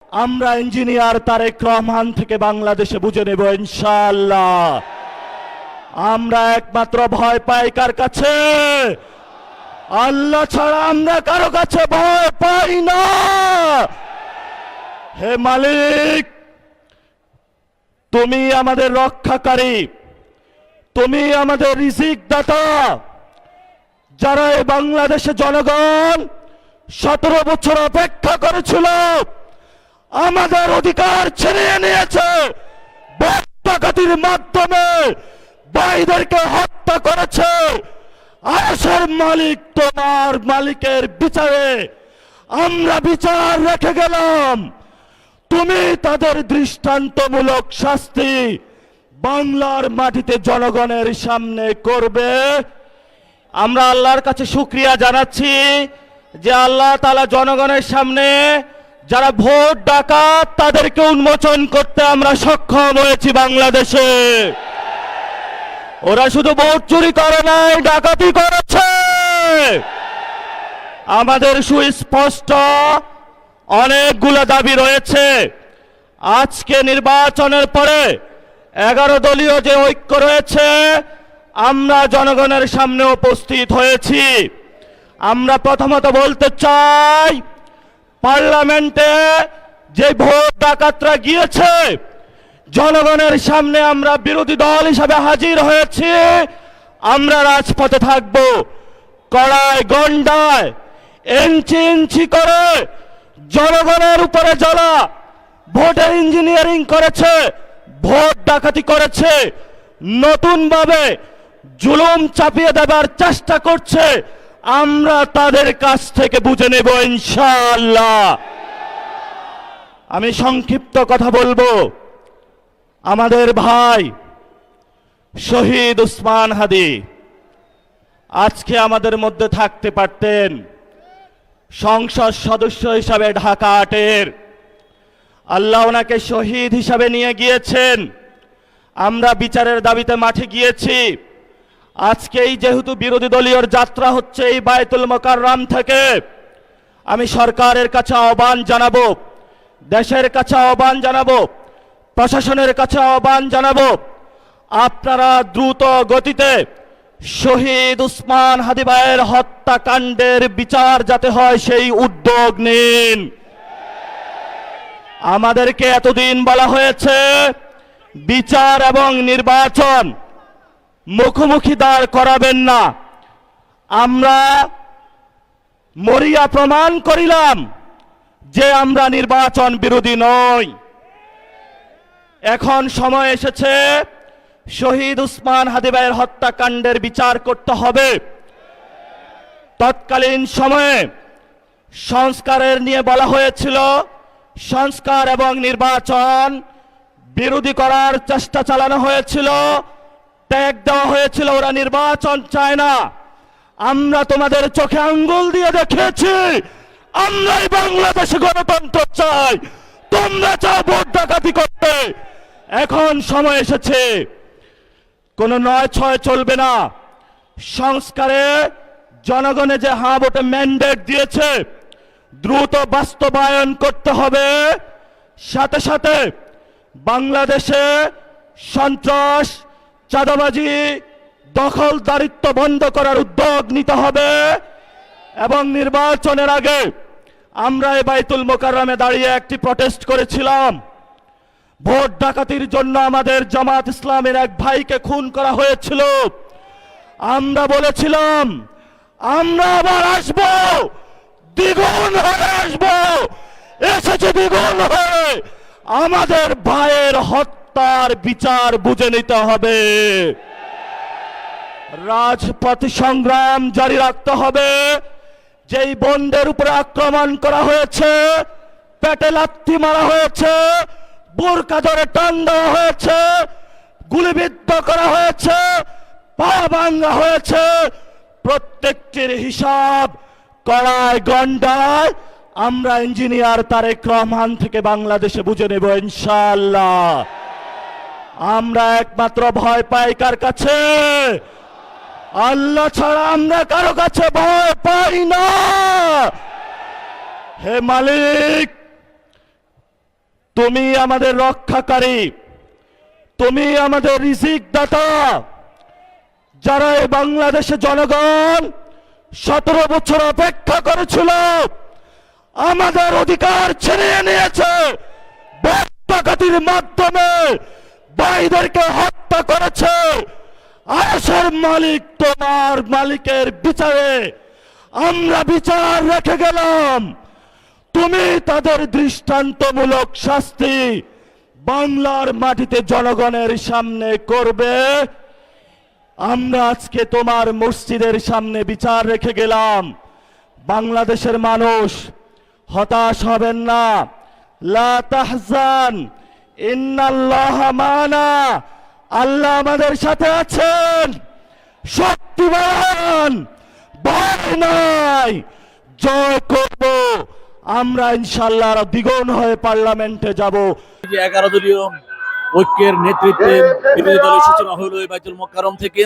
আমরা ইঞ্জিনিয়ার তারেক রহমান থেকে বাংলাদেশে বুঝে নেব ইনশাআল্লাহ। আমরা একমাত্র ভয় পাই কার কাছে? আল্লাহ ছাড়া আমরা কারো কাছে ভয় পাই না। হে মালিক, তুমি আমাদের রক্ষাকারী, তুমি আমাদের রিজিক দাতা। যারা এই বাংলাদেশে জনগণ 17 বছর অপেক্ষা করেছিল, আমাদের অধিকার ছিনিয়ে নিয়েছে, ডাকাতির মাধ্যমে ভাইদেরকে হত্যা করেছে। আরশের মালিক তোমার মালিকের বিচারে আমরা বিচার রেখে গেলাম। তুমি তাদের দৃষ্টান্তমূলক শাস্তি বাংলার মাটিতে জনগণের সামনে করবে। আমরা আল্লাহর কাছে শুকরিয়া জানাচ্ছি যে আল্লাহ তাআলা জনগণের সামনে যারা ভোট ডাকাত তাদেরকে উন্মোচন করতে আমরা সক্ষম হয়েছি। বাংলাদেশে ওরা শুধু ভোট চুরি করে নাই, ডাকাতি করেছে। আমাদের সুস্পষ্ট অনেকগুলো দাবি রয়েছে। আজকে নির্বাচনের পরে 11 দলীয় যে ঐক্য রয়েছে, আমরা জনগণের সামনে উপস্থিত হয়েছি। আমরা প্রথমত বলতে চাই, পার্লামেন্টে যে ভোট ডাকাতরা গিয়েছে, জনগণের সামনে আমরা বিরোধী দল হিসাবে হাজির হয়েছি। আমরা রাজপথে থাকব। কড়ায় গন্ডায় ইঞ্চি ইঞ্চি করে জনগণের উপরে যারা ভোটের ইঞ্জিনিয়ারিং করেছে, ভোট ডাকাতি করেছে, নতুনভাবে জুলুম চাপিয়ে দেবার চেষ্টা করছে, আমরা তাদের কাছ থেকে বুঝে নেব ইনশাআল্লাহ। আমি সংক্ষিপ্ত কথা বলবো। আমাদের ভাই শহীদ উসমান হাদি আজকে আমাদের মধ্যে থাকতে পারতেন। সংসদ সদস্য হিসাবে ঢাকা 8-এর আল্লাহ ওনাকে শহীদ হিসাবে নিয়ে গিয়েছেন। আমরা বিচারের দাবিতে মাঠে গিয়েছি। আজকেই যেহেতু বিরোধী দলীয় যাত্রা হচ্ছে এই বায়তুল মোকাররম থেকে, আমি সরকারের কাছে আহ্বান জানাবো, দেশের কাছে আহ্বান জানাবো, প্রশাসনের কাছে আহ্বান জানাবো, আপনারা দ্রুত গতিতে শহীদ উসমান হাদি ভাইয়ের হত্যাকাণ্ডের বিচার যাতে হয় সেই উদ্যোগ নিন। আমাদেরকে এতদিন বলা হয়েছে বিচার এবং নির্বাচন মুখোমুখি দাঁড় করাবেন না। আমরা মরিয়া প্রমাণ করিলাম যে আমরা নির্বাচন বিরোধী নই। এখন সময় এসেছে শহীদ উসমান হাদি ভাইয়ের হত্যাকাণ্ডের বিচার করতে হবে। তৎকালীন সময়ে সংস্কারের নিয়ে বলা হয়েছিল, সংস্কার এবং নির্বাচন বিরোধী করার চেষ্টা চালানো হয়েছিল, ট্যাগ দেওয়া হয়েছিল, ওরা নির্বাচন চায় না। আমরা তোমাদের চোখে আঙ্গুল দিয়ে দেখিয়েছি আমরাই বাংলাদেশে গণতন্ত্র চাই, তোমরা চাও ভোট ডাকাতি করতে। এখন সময় এসেছে, কোন 9-6 চলবে না। সংস্কারে জনগণে যে হ্যাঁ ভোটে ম্যান্ডেট দিয়েছে, দ্রুত বাস্তবায়ন করতে হবে। সাথে সাথে বাংলাদেশে সন্ত্রাস, চাঁদাবাজি, দখলদারিত্ব বন্ধ করার উদ্যোগ নিতে হবে। এবং নির্বাচনের আগে আমরা এই বায়তুল মোকাররমে দাঁড়িয়ে একটি প্রটেস্ট করেছিলাম। ভোট ডাকাতির জন্য আমাদের জামাত ইসলামের এক ভাইকে খুন করা হয়েছিল। আমরা বলেছিলাম আমরা আবার আসবো, দ্বিগুণ হয়ে আসবো। এসেছে দ্বিগুণ হয়ে। আমাদের ভাইয়ের হত্যার বিচার বুঝে নিতে হবে। রাজপথ সংগ্রাম জারি রাখতে হবে। যেই বোনদের উপরে আক্রমণ করা হয়েছে, পেটে লাথি মারা হয়েছে, বোরকা ধরে টান দেওয়া হয়েছে, গুলিবিদ্ধ করা হয়েছে, পা ভাঙা হয়েছে, প্রত্যেকটির হিসাব কড়ায় গন্ডায় আমরা ইঞ্জিনিয়ার তারেক রহমান থেকে বাংলাদেশে বুঝে নেব ইনশাআল্লাহ। আমরা একমাত্র ভয় পাই কার কাছে? আল্লাহ ছাড়া আমরা কারো কাছে ভয় পাই না। হে মালিক, তুমি আমাদের রক্ষাকারী, তুমি আমাদের রিজিক দাতা। যারা এই বাংলাদেশে জনগণ 17 বছর অপেক্ষা করেছিল, আমাদের অধিকার ছিনিয়ে নিয়েছে, ডাকাতির মাধ্যমে ভাইদেরকে হত্যা করেছে। আয়েশের মালিক তোমার মালিকের বিচারে আমরা বিচার রেখে গেলাম, তুমি তাদের দৃষ্টান্তমূলক শাস্তি বাংলার মাটিতে জনগণের সামনে করবে। আমরা আজকে তোমার মসজিদের সামনে বিচার রেখে গেলাম। বাংলাদেশের মানুষ হতাশ হবেন না, লা তাহজান ইন্নাল্লাহা মানা, আল্লাহ আমাদের সাথে আছেন, শক্তিমান, ভয় নাই, জয় করব আমরা ইনশাআল্লাহ। দ্বিগুণ হয়ে পার্লামেন্টে যাব। 11 দলীয় ঐক্যের নেতৃত্বে বিরোধী দলের সূচনা হলো এই বাইতুল মোকাররম থেকে।